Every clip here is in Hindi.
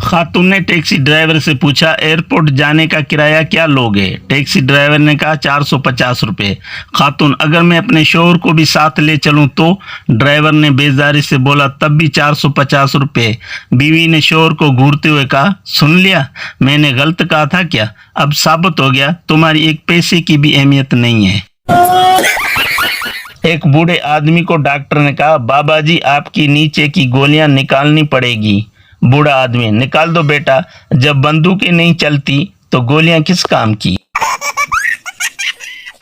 खातून ने टैक्सी ड्राइवर से पूछा, एयरपोर्ट जाने का किराया क्या लोगे? टैक्सी ड्राइवर ने कहा 450 रुपये। खातून, अगर मैं अपने शोहर को भी साथ ले चलूं तो? ड्राइवर ने बेजारी से बोला, तब भी 450 रुपये। बीवी ने शोहर को घूरते हुए कहा, सुन लिया, मैंने गलत कहा था क्या? अब साबित हो गया तुम्हारी एक पैसे की भी अहमियत नहीं है। एक बूढ़े आदमी को डॉक्टर ने कहा, बाबा जी आपकी नीचे की गोलियां निकालनी पड़ेगी। बूढ़ा आदमी, निकाल दो बेटा, जब बंदूकें नहीं चलती तो गोलियां किस काम की?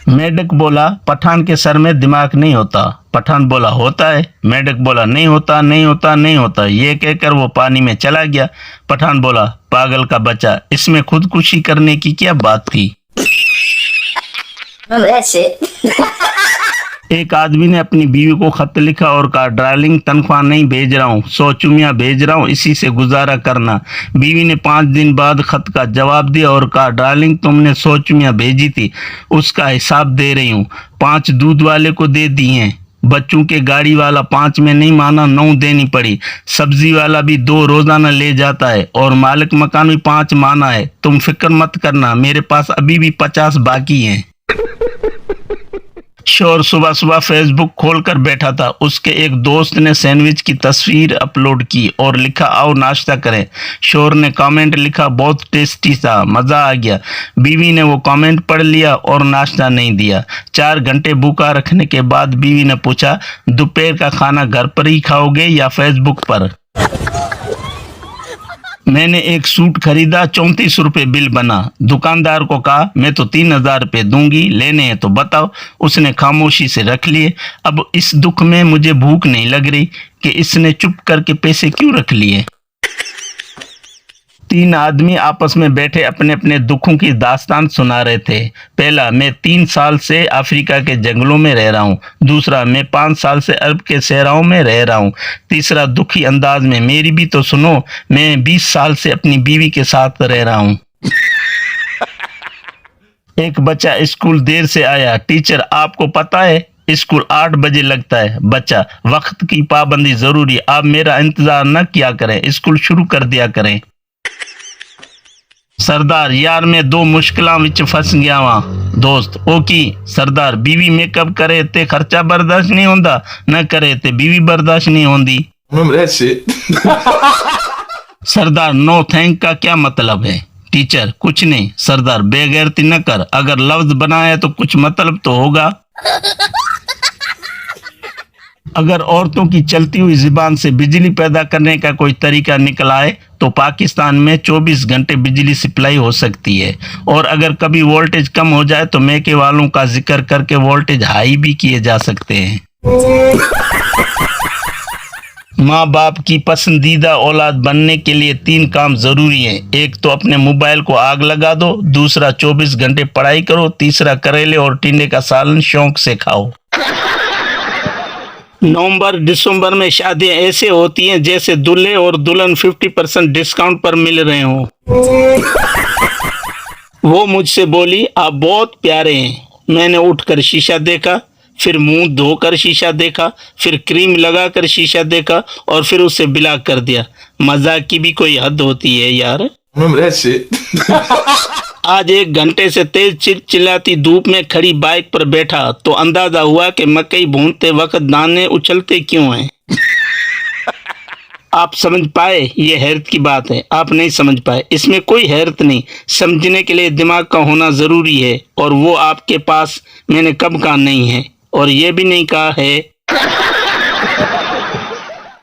मेढक बोला, पठान के सर में दिमाग नहीं होता। पठान बोला, होता है। मेढक बोला, नहीं होता नहीं होता नहीं होता। ये कहकर वो पानी में चला गया। पठान बोला, पागल का बच्चा, इसमें खुदकुशी करने की क्या बात थी? एक आदमी ने अपनी बीवी को खत लिखा और कहा, डार्लिंग तनख्वाह नहीं भेज रहा हूँ, 100 चुमिया भेज रहा हूँ, इसी से गुजारा करना। बीवी ने 5 दिन बाद खत का जवाब दिया और कहा, डार्लिंग तुमने 100 चुमिया भेजी थी, उसका हिसाब दे रही हूँ। 5 दूध वाले को दे दी हैं। बच्चों के गाड़ी वाला 5 में नहीं माना, 9 देनी पड़ी। सब्जी वाला भी 2 रोजाना ले जाता है और मालिक मकान भी 5 माना है। तुम फिक्र मत करना, मेरे पास अभी भी 50 बाकी हैं। शोर सुबह सुबह फेसबुक खोलकर बैठा था। उसके एक दोस्त ने सैंडविच की तस्वीर अपलोड की और लिखा, आओ नाश्ता करें। शोर ने कमेंट लिखा, बहुत टेस्टी था, मजा आ गया। बीवी ने वो कमेंट पढ़ लिया और नाश्ता नहीं दिया। 4 घंटे भूखा रखने के बाद बीवी ने पूछा, दोपहर का खाना घर पर ही खाओगे या फेसबुक पर? मैंने एक सूट खरीदा, 34 रुपये बिल बना। दुकानदार को कहा, मैं तो 3000 रुपये दूंगी, लेने हैं तो बताओ। उसने खामोशी से रख लिए। अब इस दुख में मुझे भूख नहीं लग रही कि इसने चुप करके पैसे क्यों रख लिए। 3 आदमी आपस में बैठे अपने अपने दुखों की दास्तान सुना रहे थे। पहला, मैं 3 साल से अफ्रीका के जंगलों में रह रहा हूँ। दूसरा, मैं 5 साल से अरब के सहराओं में रह रहा हूँ। तीसरा, दुखी अंदाज में, मेरी भी तो सुनो, मैं 20 साल से अपनी बीवी के साथ रह रहा हूँ। एक बच्चा स्कूल देर से आया। टीचर, आपको पता है स्कूल 8 बजे लगता है। बच्चा, वक्त की पाबंदी जरूरी, आप मेरा इंतजार न किया करें, स्कूल शुरू कर दिया करें। सरदार, यार मैं 2 मुश्किलों विच फस गया वहां। दोस्त, ओ की? सरदार, बीवी मेकअप करे ते खर्चा बर्दाश्त नहीं होंदा, न करे ते बीवी बर्दाश्त नहीं होंदी। सरदार, नो थैंक का क्या मतलब है? टीचर, कुछ नहीं। सरदार, बेगैरती न कर, अगर लफ्ज बनाया तो कुछ मतलब तो होगा। अगर औरतों की चलती हुई जुबान से बिजली पैदा करने का कोई तरीका निकल आए तो पाकिस्तान में 24 घंटे बिजली सप्लाई हो सकती है। और अगर कभी वोल्टेज कम हो जाए तो मैके वालों का जिक्र करके वोल्टेज हाई भी किए जा सकते हैं। माँ बाप की पसंदीदा औलाद बनने के लिए 3 काम जरूरी हैं। एक तो अपने मोबाइल को आग लगा दो, दूसरा 24 घंटे पढ़ाई करो, तीसरा करेले और टिंडे का सालन शौक से खाओ। नवंबर दिसंबर में शादियां ऐसे होती हैं जैसे दूल्हे और दुल्हन 50% डिस्काउंट पर मिल रहे हों। वो मुझसे बोली, आप बहुत प्यारे हैं। मैंने उठकर शीशा देखा, फिर मुंह धोकर शीशा देखा, फिर क्रीम लगाकर शीशा देखा और फिर उसे ब्लॉक कर दिया। मजाक की भी कोई हद होती है यार। आज 1 घंटे से तेज चिल्लाती धूप में खड़ी बाइक पर बैठा तो अंदाजा हुआ कि मकई भूनते वक्त दाने उछलते क्यों हैं। आप समझ पाए? ये हैरत की बात है। आप नहीं समझ पाए, इसमें कोई हैरत नहीं। समझने के लिए दिमाग का होना जरूरी है और वो आपके पास मैंने कब कहा नहीं है, और ये भी नहीं कहा है।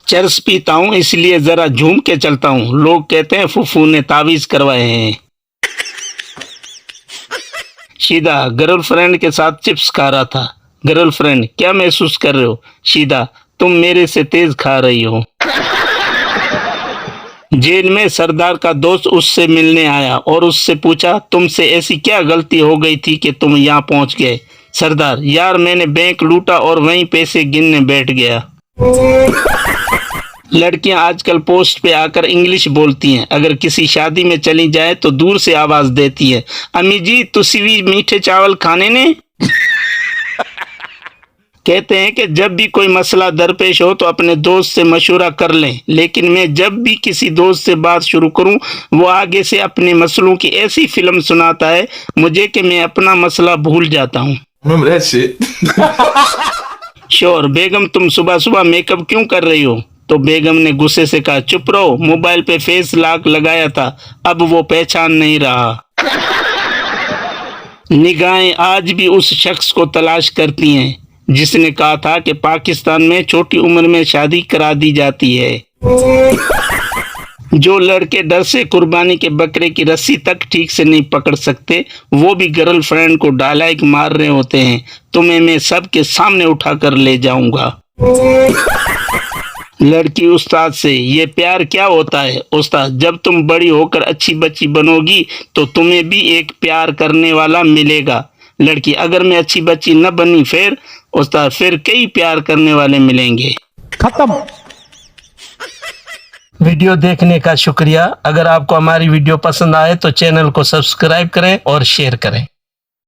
चरस पीता हूँ इसलिए जरा झूम के चलता हूँ। लोग कहते हैं फूफू ने तावीज करवाए हैं। शीदा, गर्लफ्रेंड के साथ चिप्स खा रहा था। गर्लफ्रेंड, क्या महसूस कर रहे हो? शीदा, तुम मेरे से तेज खा रही हो। जेल में सरदार का दोस्त उससे मिलने आया और उससे पूछा, तुमसे ऐसी क्या गलती हो गई थी कि तुम यहाँ पहुँच गए? सरदार, यार मैंने बैंक लूटा और वहीं पैसे गिनने बैठ गया। लड़कियां आजकल पोस्ट पे आकर इंग्लिश बोलती हैं। अगर किसी शादी में चली जाए तो दूर से आवाज देती है, अम्मी जी तुसी भी मीठे चावल खाने ने। कहते हैं कि जब भी कोई मसला दरपेश हो तो अपने दोस्त से मशवरा कर लें, लेकिन मैं जब भी किसी दोस्त से बात शुरू करूं वो आगे से अपने मसलों की ऐसी फिल्म सुनाता है मुझे कि मैं अपना मसला भूल जाता हूं। Remember that shit? शोर, बेगम तुम सुबह सुबह मेकअप क्यों कर रही हो? तो बेगम ने गुस्से से कहा, चुप रहो, मोबाइल पे फेस लॉक लगाया था, अब वो पहचान नहीं रहा। निगाहें आज भी उस शख्स को तलाश करती हैं जिसने कहा था कि पाकिस्तान में छोटी उम्र में शादी करा दी जाती है। जो लड़के डर से कुर्बानी के बकरे की रस्सी तक ठीक से नहीं पकड़ सकते वो भी गर्लफ्रेंड को डायलॉग मार रहे होते हैं, तुम्हें मैं सबके सामने उठा कर ले जाऊंगा। लड़की उस्ताद से, ये प्यार क्या होता है? उस्ताद, जब तुम बड़ी होकर अच्छी बच्ची बनोगी तो तुम्हें भी एक प्यार करने वाला मिलेगा। लड़की, अगर मैं अच्छी बच्ची न बनी फिर? उस्ताद, फिर कई प्यार करने वाले मिलेंगे। खत्म। वीडियो देखने का शुक्रिया। अगर आपको हमारी वीडियो पसंद आए तो चैनल को सब्सक्राइब करें और शेयर करें।